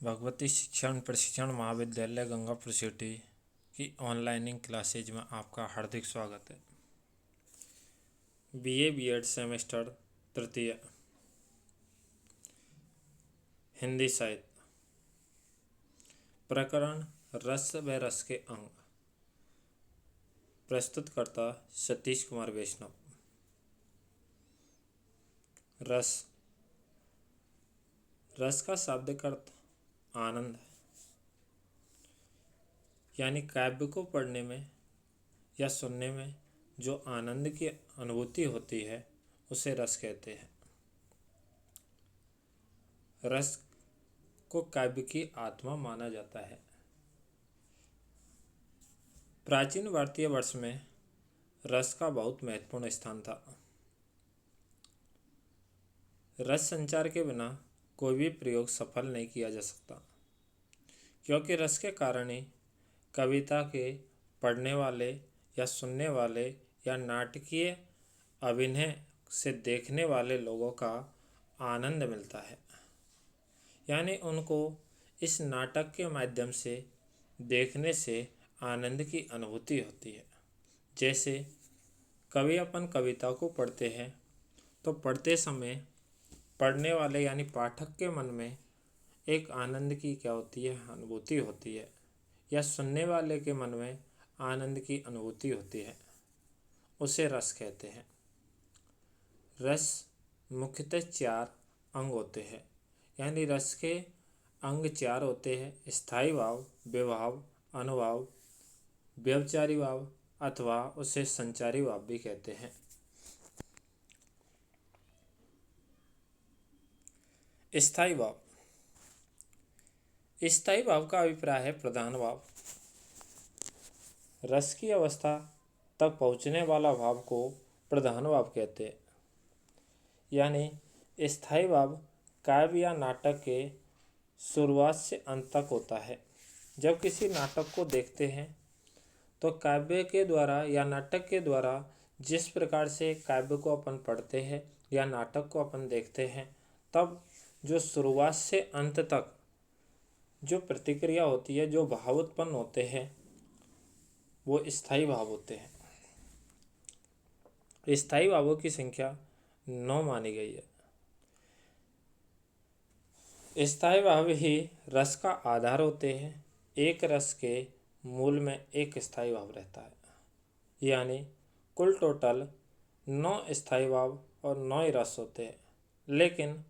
भगवती शिक्षण प्रशिक्षण महाविद्यालय गंगापुर सिटी की ऑनलाइनिंग क्लासेज में आपका हार्दिक स्वागत है। बीए बीएड सेमेस्टर तृतीय हिंदी साहित्य प्रकरण रस व रस के अंग। प्रस्तुतकर्ता सतीश कुमार वैष्णव। रस रस का शाब्दिक अर्थ आनंद है, यानी काव्य को पढ़ने में या सुनने में जो आनंद की अनुभूति होती है उसे रस कहते हैं। रस को काव्य की आत्मा माना जाता है। प्राचीन भारतीय वर्ष में रस का बहुत महत्वपूर्ण स्थान था। रस संचार के बिना कोई भी प्रयोग सफल नहीं किया जा सकता, क्योंकि रस के कारण ही कविता के पढ़ने वाले या सुनने वाले या नाटकीय अभिनय से देखने वाले लोगों का आनंद मिलता है, यानी उनको इस नाटक के माध्यम से देखने से आनंद की अनुभूति होती है। जैसे कवि अपन कविता को पढ़ते हैं तो पढ़ते समय पढ़ने वाले यानी पाठक के मन में एक आनंद की क्या होती है, अनुभूति होती है, या सुनने वाले के मन में आनंद की अनुभूति होती है, उसे रस कहते हैं। रस मुख्यतः 4 अंग होते हैं, यानी रस के अंग 4 होते हैं: स्थायी भाव, विभाव, अनुभाव, व्यभिचारी भाव अथवा उसे संचारी भाव भी कहते हैं। स्थायी भाव। स्थायी भाव का अभिप्राय है प्रधान भाव। रस की अवस्था तक पहुँचने वाला भाव को प्रधान भाव कहते हैं। यानी स्थायी भाव काव्य या नाटक के शुरुआत से अंत तक होता है। जब किसी नाटक को देखते हैं तो काव्य के द्वारा या नाटक के द्वारा जिस प्रकार से काव्य को अपन पढ़ते हैं या नाटक को अपन देखते हैं, तब जो शुरुआत से अंत तक जो प्रतिक्रिया होती है, जो भाव उत्पन्न होते हैं, वो स्थायी भाव होते हैं। स्थायी भावों की संख्या 9 मानी गई है। स्थायी भाव ही रस का आधार होते हैं। एक रस के मूल में एक स्थायी भाव रहता है, यानी कुल टोटल 9 स्थायी भाव और 9 ही रस होते हैं। लेकिन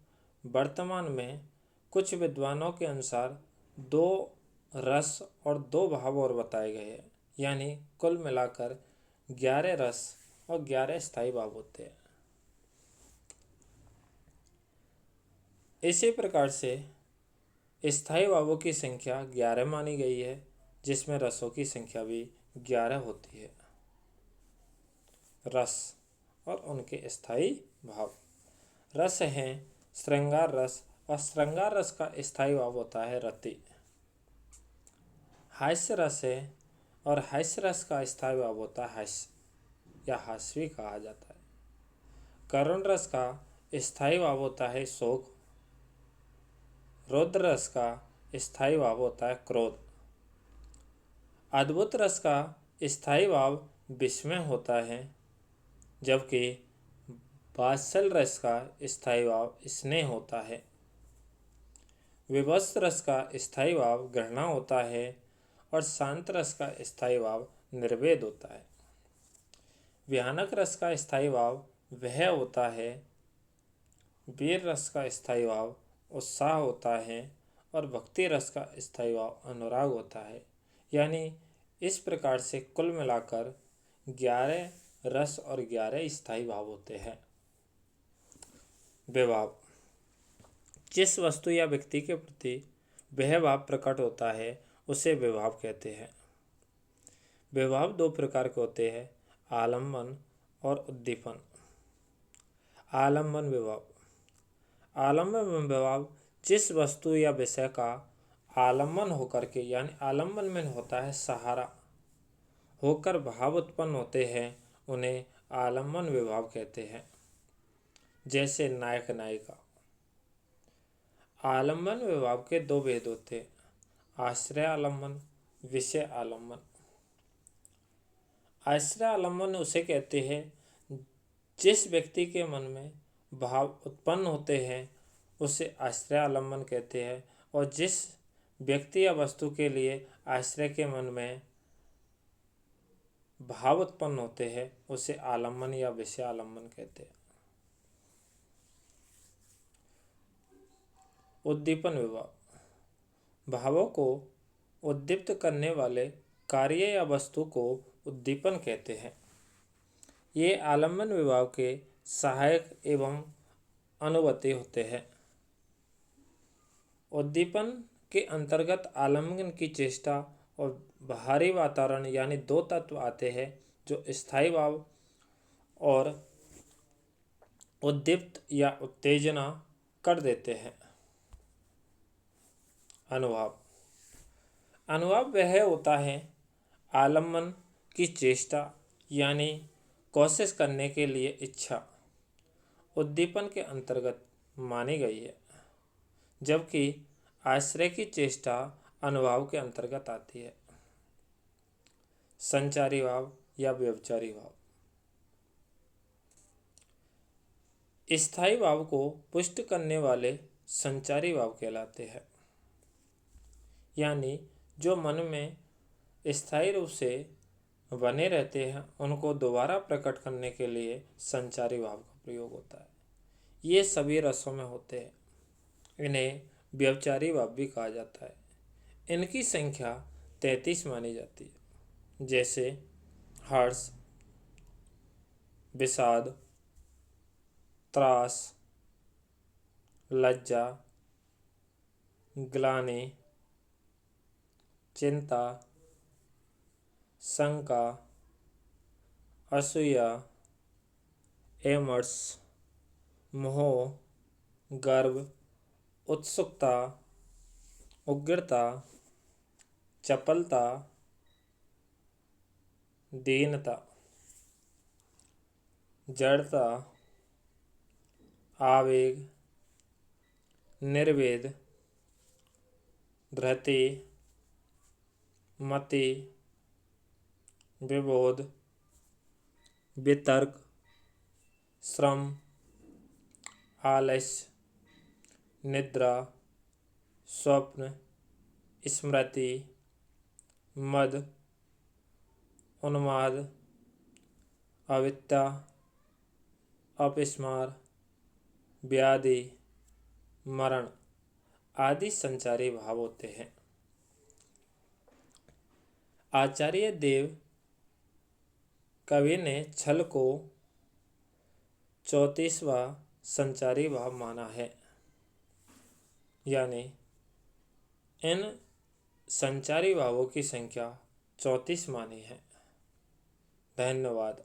वर्तमान में कुछ विद्वानों के अनुसार 2 रस और 2 भाव और बताए गए हैं, यानी कुल मिलाकर 11 रस और 11 स्थायी भाव होते हैं। इसी प्रकार से स्थायी भावों की संख्या 11 मानी गई है, जिसमें रसों की संख्या भी 11 होती है। रस और उनके स्थायी भाव। रस हैं श्रृंगार रस, और श्रृंगार रस का स्थायी भाव होता है रति। हास्य रस है, और हास्य रस का स्थायी भाव होता है हास्य या हास्वी कहा जाता है। करुण रस का स्थायी भाव होता है शोक। रौद्र रस का स्थायी भाव होता है क्रोध। अद्भुत रस का स्थायी भाव विस्मय होता है, जबकि वात्सल रस का स्थायी भाव स्नेह होता है। विभत्स रस का स्थायी भाव घृणा होता है, और शांत रस का स्थायी भाव निर्वेद होता है। भयानक रस का स्थायी भाव भय होता है। वीर रस का स्थायी भाव उत्साह होता है, और भक्ति रस का स्थायी भाव अनुराग होता है। यानी इस प्रकार से कुल मिलाकर 11 रस और 11 स्थायी भाव होते हैं। विभाव। जिस वस्तु या व्यक्ति के प्रति वह भाव प्रकट होता है उसे विभाव कहते हैं। विभाव 2 प्रकार के होते हैं: आलम्बन और उद्दीपन। आलम्बन विभाव। आलम्बन विभाव जिस वस्तु या विषय का आलम्बन होकर के, यानी आलम्बन में होता है सहारा, होकर भाव उत्पन्न होते हैं, उन्हें आलम्बन विभाव कहते हैं। जैसे नायक नायिका। आलम्बन विभाव के दो भेद होते हैं, आश्रय आलम्बन, विषय आलम्बन। आश्रय आलम्बन उसे कहते हैं जिस व्यक्ति के मन में भाव उत्पन्न होते हैं उसे आश्रय आलम्बन कहते हैं, और जिस व्यक्ति या वस्तु के लिए आश्रय के मन में भाव उत्पन्न होते हैं उसे आलम्बन या विषय आलम्बन कहते हैं। उद्दीपन विभाव, भावों को उद्दीप्त करने वाले कार्य या वस्तु को उद्दीपन कहते हैं। ये आलम्बन विभाव के सहायक एवं अनुवर्ती होते हैं। उद्दीपन के अंतर्गत आलम्बन की चेष्टा और बाहरी वातावरण यानी दो तत्व आते हैं जो स्थायी भाव और उद्दीप्त या उत्तेजना कर देते हैं। अनुभाव, अनुभाव वह होता है आलम्बन की चेष्टा यानी कोशिश करने के लिए इच्छा उद्दीपन के अंतर्गत मानी गई है, जबकि आश्रय की चेष्टा अनुभाव के अंतर्गत आती है। संचारी भाव या व्यभिचारी भाव, स्थायी भाव को पुष्ट करने वाले संचारी भाव कहलाते हैं, यानी जो मन में स्थायी रूप से बने रहते हैं उनको दोबारा प्रकट करने के लिए संचारी भाव का प्रयोग होता है। ये सभी रसों में होते हैं। इन्हें व्यभिचारी भाव भी कहा जाता है। इनकी संख्या 33 मानी जाती है, जैसे हर्ष, विषाद, त्रास, लज्जा, ग्लानि, चिंता, शंका, असूया, एमर्स, मोह, गर्व, उत्सुकता, उग्रता, चपलता, दीनता, जड़ता, आवेग, निर्वेद, धृति, मति, विबोध, वितर्क, श्रम, आलस्य, निद्रा, स्वप्न, स्मृति, मद, उन्माद, अविद्या, अपस्मार, व्याधि, मरण आदि संचारी भाव होते हैं। आचार्य देव कवि ने छल को 34वां संचारी भाव माना है, यानी इन संचारी भावों की संख्या 34 मानी है। धन्यवाद।